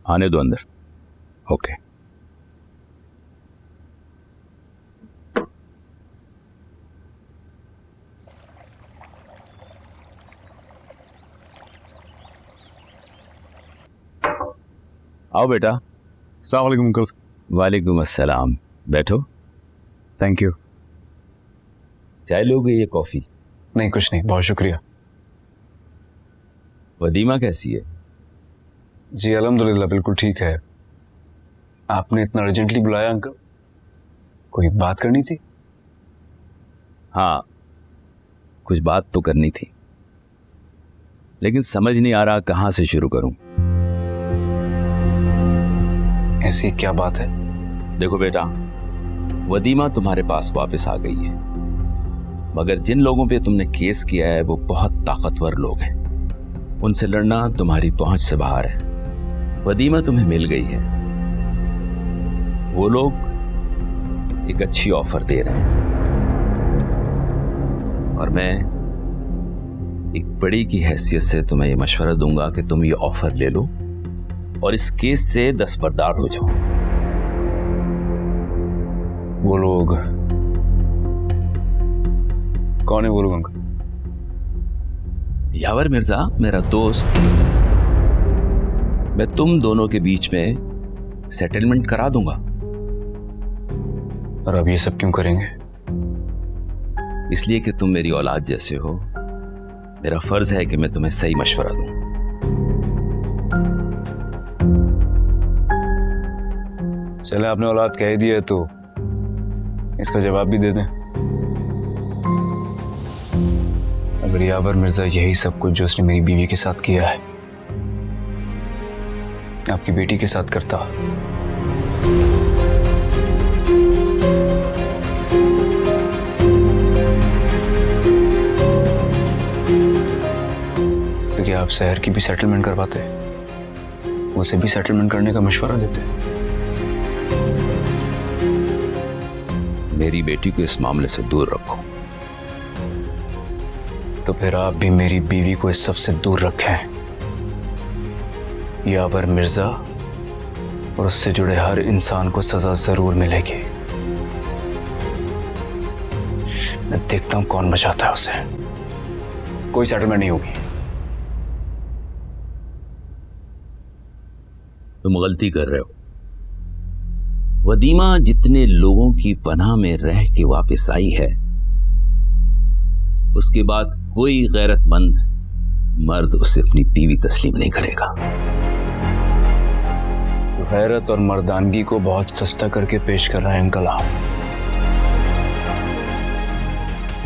आने दो अंदर। ओके। आओ बेटा। अस्सलाम वालेकुम अंकल। वालेकुम अस्सलाम। बैठो। Thank you. चाय लोगे या कॉफी? नहीं कुछ नहीं, बहुत शुक्रिया। वदीमा कैसी है? जी अल्हम्दुलिल्लाह बिल्कुल ठीक है। आपने इतना अर्जेंटली बुलाया अंकल, कोई बात करनी थी? हाँ, कुछ बात तो करनी थी, लेकिन समझ नहीं आ रहा कहां से शुरू करूं। ऐसी क्या बात है? देखो बेटा, वदीमा तुम्हारे पास वापस आ गई है, मगर जिन लोगों पे तुमने केस किया है वो बहुत ताकतवर लोग हैं। उनसे लड़ना तुम्हारी पहुंच से बाहर है। वदीमा तुम्हें मिल गई है। वो लोग एक अच्छी ऑफर दे रहे हैं और मैं एक बड़ी की हैसियत से तुम्हें ये मशवरा दूंगा कि तुम ये ऑफर ले लो और इस केस से दस्तबरदार हो जाओ। वो लोग कौन है? वो लोग अंकल? यावर मिर्जा मेरा दोस्त, मैं तुम दोनों के बीच में सेटलमेंट करा दूंगा। और अब ये सब क्यों करेंगे? इसलिए कि तुम मेरी औलाद जैसे हो। मेरा फर्ज है कि मैं तुम्हें सही मशवरा दूं। चले, आपने औलाद कह दिया है तो इसका जवाब भी दे दें। अगर यावर मिर्जा यही सब कुछ जो उसने मेरी बीवी के साथ किया है आपकी बेटी के साथ करता, तो क्या आप शहर की भी सेटलमेंट करवाते? उसे भी सेटलमेंट करने का मशवरा देते? मेरी बेटी को इस मामले से दूर रखो। तो फिर आप भी मेरी बीवी को इस सब से दूर रखें। यावर मिर्जा और उससे जुड़े हर इंसान को सजा जरूर मिलेगी। मैं देखता हूं कौन बचाता है उसे। कोई सेटलमेंट नहीं होगी। तुम गलती कर रहे हो। वदीमा जितने लोगों की पनाह में रह के वापस आई है, उसके बाद कोई गैरतमंद मर्द उसे अपनी बीवी तस्लीम नहीं करेगा। गैरत और मर्दानगी को बहुत सस्ता करके पेश कर रहे हैं अंकल आप।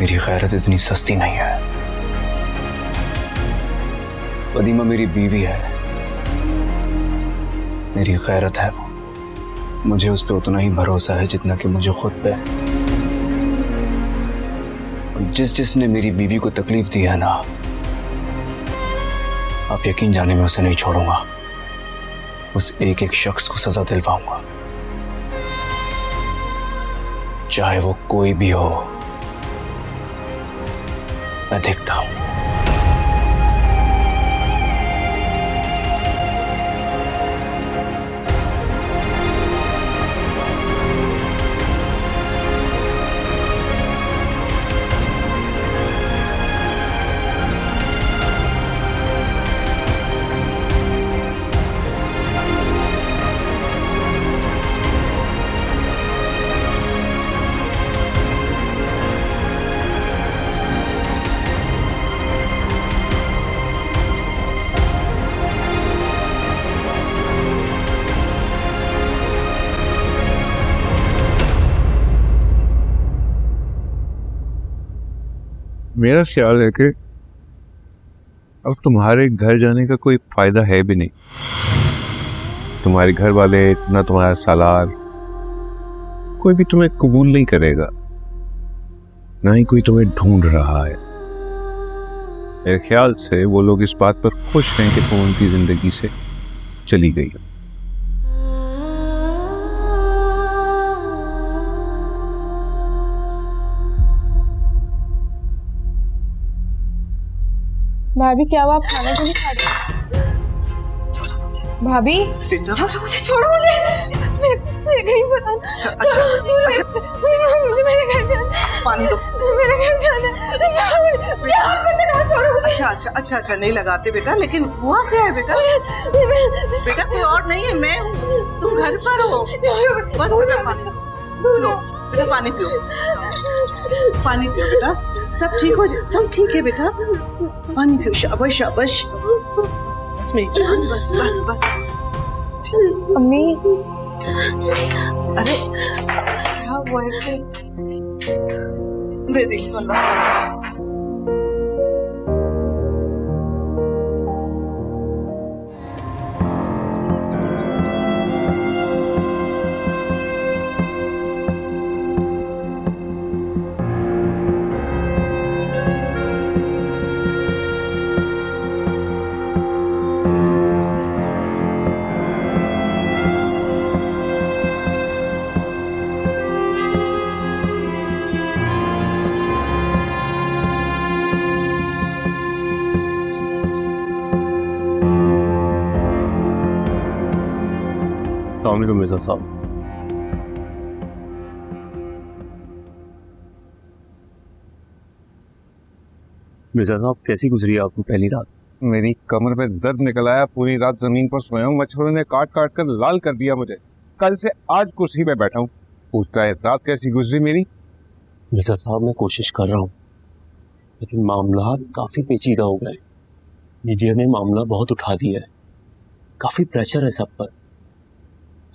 मेरी गैरत इतनी सस्ती नहीं है। वदीमा मेरी बीवी है, मेरी गैरत है वो। मुझे उस पर उतना ही भरोसा है जितना कि मुझे खुद पे। जिसने मेरी बीवी को तकलीफ दी है ना, आप यकीन जाने में उसे नहीं छोड़ूंगा। उस एक एक शख्स को सजा दिलवाऊंगा, चाहे वो कोई भी हो। मैं देखता हूं। मेरा ख्याल है कि अब तुम्हारे घर जाने का कोई फायदा है भी नहीं। तुम्हारे घर वाले, ना तुम्हारा सालार, कोई भी तुम्हें कबूल नहीं करेगा, ना ही कोई तुम्हें ढूंढ रहा है। मेरे ख्याल से वो लोग इस बात पर खुश हैं कि तुम उनकी जिंदगी से चली गई। भाभी क्या हुआ, आप खाना क्यों नहीं खा रही? भाभी छोड़ो मुझे मेरे कहीं पर मेरे घर जाना, पानी दो, मेरे घर जाना, छोड़ो। अच्छा नहीं लगाते बेटा, लेकिन हुआ क्या है बेटा? बेटा कोई और नहीं है, मैं हूँ, तुम घर पर हो। बस बेटा पानी लो, बेटा पानी पियो, पानी पियो बेटा, सब ठीक हो जाए, सब ठीक है बेटा, पानी पियो। शाबाश शाबाश, बस मेरी जान, बस बस बस। अम्मी अरे क्या हुआ ऐसे? मैं देखूं अल्लाह। अस्सलाम वालेकुम मिर्ज़ा साहब। मिर्ज़ा साहब कैसी गुजरी आपको पहली रात? मेरी कमर में दर्द निकल आया, पूरी रात जमीन पर सोया हूँ, मच्छरों ने काट काट कर लाल कर दिया मुझे। कल से आज कुर्सी पे बैठा हूँ, पूछता है रात कैसी गुजरी मेरी। मिर्ज़ा साहब मैं कोशिश कर रहा हूँ, लेकिन मामला काफ़ी पेचीदा हो गए। मीडिया ने मामला बहुत उठा दिया है, काफ़ी प्रेशर है सब पर।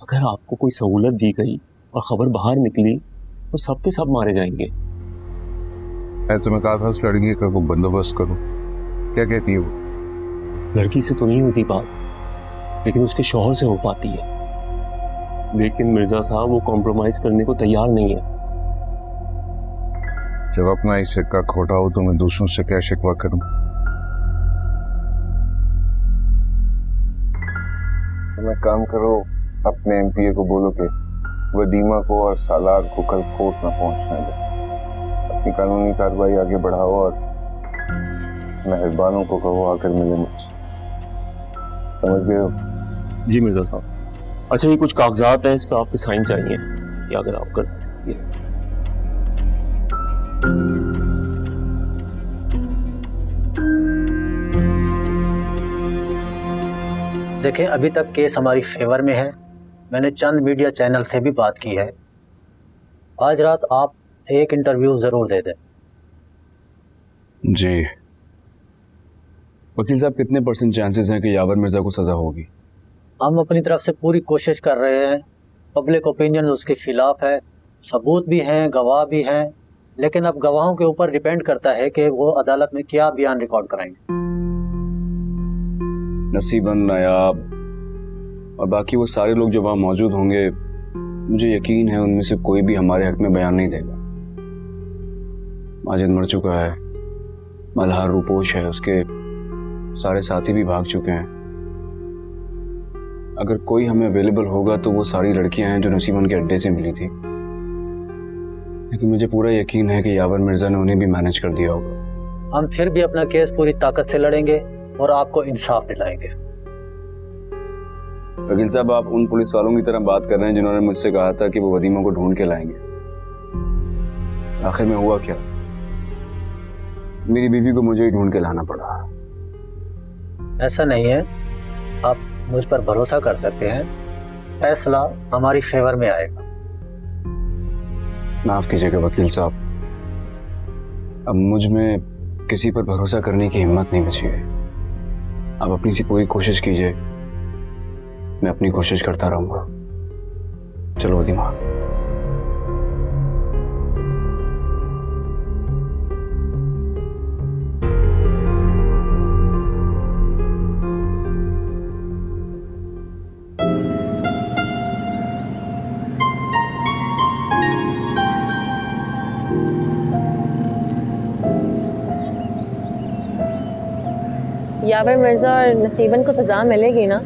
अगर आपको कोई सहूलत दी गई और खबर बाहर निकली तो सब के सब मारे जाएंगे। मैं तुम्हें कहा था उस लड़की का वो बंदोबस्त करो, क्या कहती है वो? लड़की से तो नहीं होती बात, लेकिन उसके शौहर से हो पाती है। लेकिन मिर्ज़ा साहब वो कॉम्प्रोमाइज करने को तैयार नहीं है। जब अपना ही सिक्का खोटा हो तो मैं दूसरों से क्या शिकवा करूं? तो मैं काम करो, अपने एमपीए को बोलो कि वदीमा को और सालार को कल कोर्ट न पहुंचने दे। अपनी कानूनी कार्रवाई आगे बढ़ाओ और मेहरबानों को कहो आकर मिले मुझसे। समझ गए हो? जी मिर्ज़ा साहब। अच्छा ये कुछ कागजात हैं, इस पर आपके साइन चाहिए, या अगर आप कर देखें, अभी तक केस हमारी फेवर में है। मैंने चंद मीडिया चैनल से भी बात की है। आज रात आप एक इंटरव्यू जरूर दे दें। जी वकील साहब, कितने % चांसेस हैं कि यावर मिर्जा को सजा होगी? हम अपनी तरफ से पूरी कोशिश कर रहे हैं। पब्लिक ओपिनियन उसके खिलाफ है, सबूत भी हैं, गवाह भी हैं, लेकिन अब गवाहों के ऊपर डिपेंड करता है कि वो अदालत में क्या बयान रिकॉर्ड कराएंगे। नसीबन, नायाब और बाकी वो सारे लोग जो वहाँ मौजूद होंगे, मुझे यकीन है उनमें से कोई भी हमारे हक में बयान नहीं देगा। माजिद मर चुका है, मल्हार रूपोश है, उसके सारे साथी भी भाग चुके हैं। अगर कोई हमें अवेलेबल होगा तो वो सारी लड़कियां हैं जो नसीबन के अड्डे से मिली थी, लेकिन मुझे पूरा यकीन है कि यावर मिर्जा ने उन्हें भी मैनेज कर दिया होगा। हम फिर भी अपना केस पूरी ताकत से लड़ेंगे और आपको इंसाफ दिलाएंगे। वकील साहब, आप उन पुलिस वालों की तरह बात कर रहे हैं जिन्होंने मुझसे कहा था कि वो वदीमा को ढूंढ के लाएंगे। आखिर में हुआ क्या? मेरी बीवी को मुझे ही ढूंढ के लाना पड़ा। ऐसा नहीं है, आप मुझ पर भरोसा कर सकते हैं, फैसला हमारी फेवर में आएगा। माफ कीजिएगा वकील साहब, अब मुझ में किसी पर भरोसा करने की हिम्मत नहीं बची है। आप अपनी सी पूरी कोशिश कीजिए, मैं अपनी कोशिश करता रहूंगा। चलो वदीमा। यावर मिर्जा और नसीबन को सजा मिलेगी ना?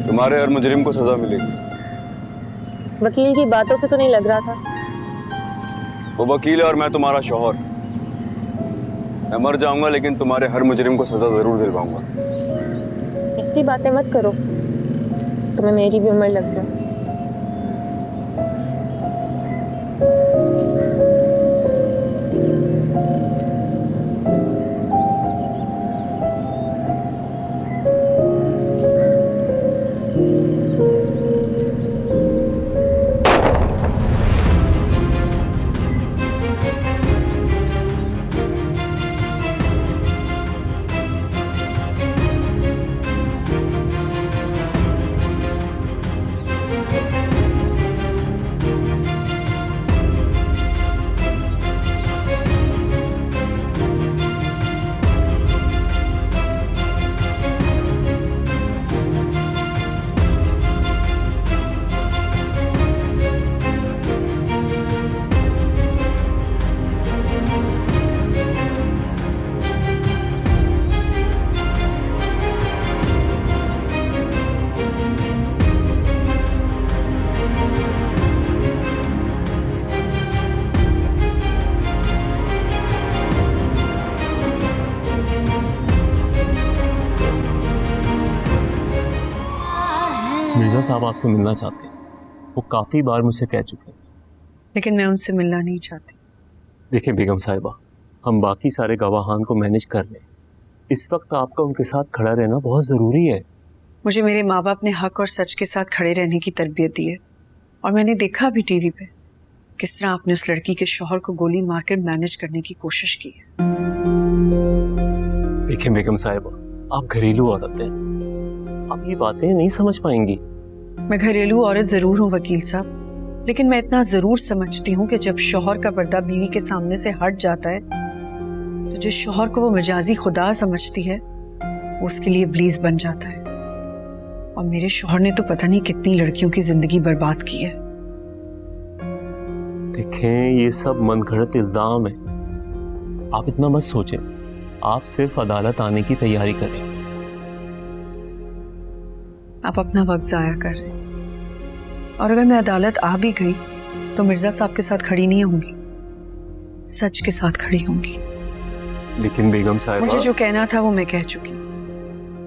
तुम्हारे हर मुजरिम को सजा मिलेगी। वकील की बातों से तो नहीं लग रहा था। वो वकील है और मैं तुम्हारा शौहर। मैं मर जाऊंगा लेकिन तुम्हारे हर मुजरिम को सजा जरूर दिलवाऊंगा। ऐसी बातें मत करो, तुम्हें मेरी भी उम्र लग जाए। मिर्जा साहब आपसे मिलना चाहते हैं, वो काफ़ी बार मुझसे कह चुके हैं। लेकिन मैं उनसे मिलना नहीं चाहती। देखिए बेगम साहिबा, हम बाकी सारे गवाहान को मैनेज कर लें, इस वक्त आपका उनके साथ खड़ा रहना बहुत ज़रूरी है। मुझे मेरे माँ बाप ने हक और सच के साथ खड़े रहने की तरबियत दी है, और मैंने देखा भी टीवी पे किस तरह आपने उस लड़की के शौहर को गोली मारकर मैनेज करने की कोशिश की है। देखिए बेगम साहिबा, आप घरेलू औरत हैं, आप ये बातें नहीं समझ पाएंगी। मैं घरेलू औरत जरूर हूँ वकील साहब, लेकिन मैं इतना जरूर समझती हूँ कि जब शौहर का पर्दा बीवी के सामने से हट जाता है तो जिस शौहर को वो मजाजी खुदा समझती है वो उसके लिए इब्लीस बन जाता है। और मेरे शौहर ने तो पता नहीं कितनी लड़कियों की जिंदगी बर्बाद की है। देखें, ये सब मनगढ़ंत इल्जाम है, आप इतना मत सोचें, आप सिर्फ अदालत आने की तैयारी करें। आप अपना वक्त जाया कर रहे हैं, और अगर मैं अदालत आ भी गई तो मिर्जा साहब के साथ खड़ी नहीं होंगी, सच के साथ खड़ी होंगी। लेकिन बेगम साहिबा, मुझे जो कहना था वो मैं कह चुकी,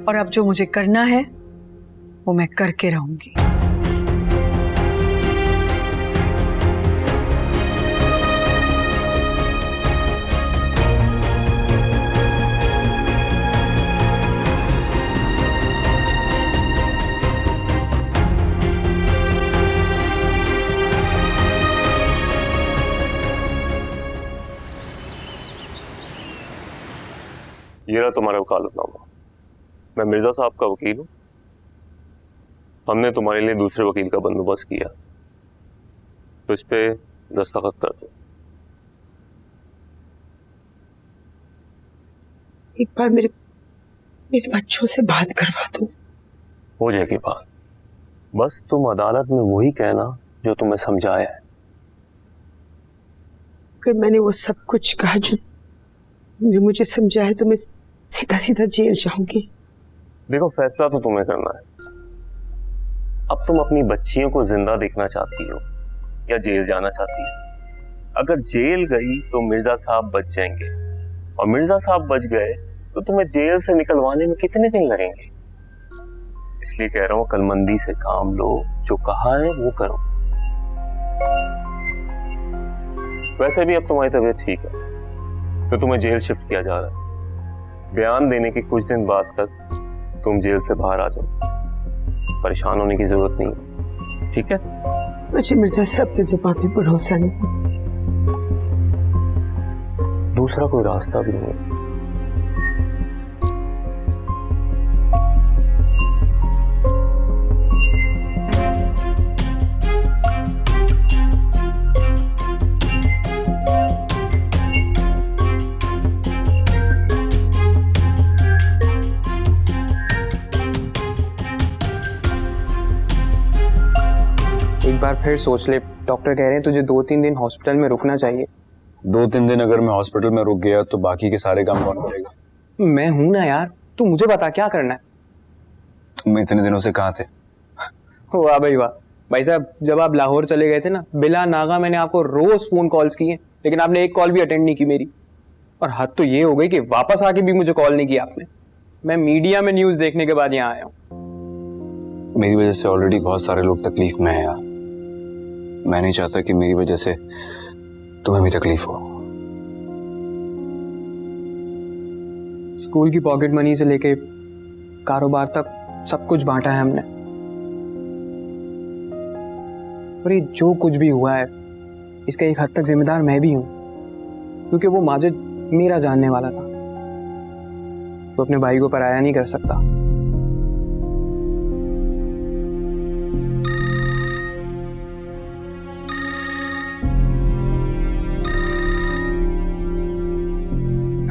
और अब जो मुझे करना है वो मैं करके रहूंगी। ये रहा तुम्हारा वकालतनामा। मैं मिर्जा साहब का वकील हूँ, हमने तुम्हारे लिए दूसरे वकील का बंदोबस्त किया, तो इस पे दस्तखत कर दो। एक बार मेरे बच्चों से बात करवा दो। हो जाएगी बात, बस तुम अदालत में वही कहना जो तुम्हें समझाया है। अगर मैंने वो सब कुछ कहा जो मुझे समझाया तो मैं सीधा सीधा जेल जाऊंगी। देखो, फैसला तो तुम्हें करना है। अब तुम अपनी बच्चियों को जिंदा देखना चाहती हो या जेल जाना चाहती हो? अगर जेल गई तो मिर्जा साहब बच जाएंगे, और मिर्जा साहब बच गए तो तुम्हें जेल से निकलवाने में कितने दिन लगेंगे। इसलिए कह रहा हूं, कलमंदी से काम लो, जो कहा है वो करो। वैसे भी अब तुम्हारी तबीयत ठीक है, तो तुम्हें जेल शिफ्ट किया जा रहा है। बयान देने के कुछ दिन बाद तक तुम जेल से बाहर आ जाओ, परेशान होने की जरूरत नहीं, ठीक है? मुझे मिर्जा साहब की जुबान पे भरोसा नहीं, दूसरा कोई रास्ता भी नहीं है। एक बार फिर सोच ले, डॉक्टर कह रहे हैं तुझे 2-3 दिन हॉस्पिटल में रुकना चाहिए। 2-3 दिन अगर मैं हॉस्पिटल में रुक गया तो बाकी के सारे काम कौन करेगा? मैं हूं ना यार, तू मुझे बता क्या करना है। तुम इतने दिनों से कहाँ थे? वाह भाई वाह, भाई साहब जब आप लाहौर चले गए थे ना, बिला नागा मैंने आपको रोज फोन कॉल्स किए, लेकिन आपने एक कॉल भी अटेंड नहीं की मेरी। और हद तो ये हो गई कि वापस आके भी मुझे कॉल नहीं किया आपने। मैं मीडिया में न्यूज़ देखने के बाद यहाँ आया हूँ। मेरी वजह से ऑलरेडी बहुत सारे लोग तकलीफ में हैं यार। मैं नहीं चाहता कि मेरी वजह से तुम्हें भी तकलीफ हो। स्कूल की पॉकेट मनी से लेके कारोबार तक सब कुछ बांटा है हमने, और ये जो कुछ भी हुआ है इसका एक हद तक जिम्मेदार मैं भी हूं, क्योंकि वो माजिद मेरा जानने वाला था, तो अपने भाई को पराया नहीं कर सकता।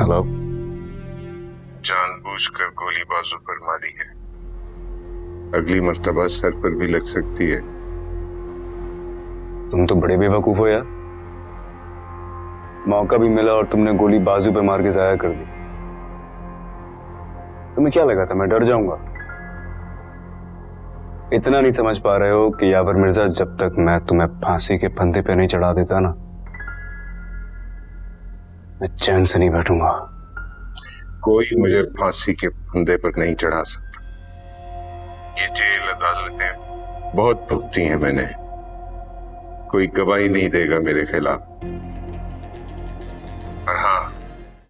हेलो। जानबूझकर गोली बाजू पर मारी है, अगली मर्तबा सर पर भी लग सकती है। तुम तो बड़े बेवकूफ हो यार। मौका भी मिला और तुमने गोली बाजू पे मार के जाया कर दी। तुम्हें क्या लगा था मैं डर जाऊंगा? इतना नहीं समझ पा रहे हो कि यावर मिर्जा, जब तक मैं तुम्हें फांसी के फंदे पे नहीं चढ़ा देता ना, मैं चैन से नहीं बैठूंगा। कोई मुझे फांसी के फंदे पर नहीं चढ़ा सकता। ये जेल अदालतें बहुत भुगती हैं मैंने, कोई गवाही नहीं देगा मेरे खिलाफ।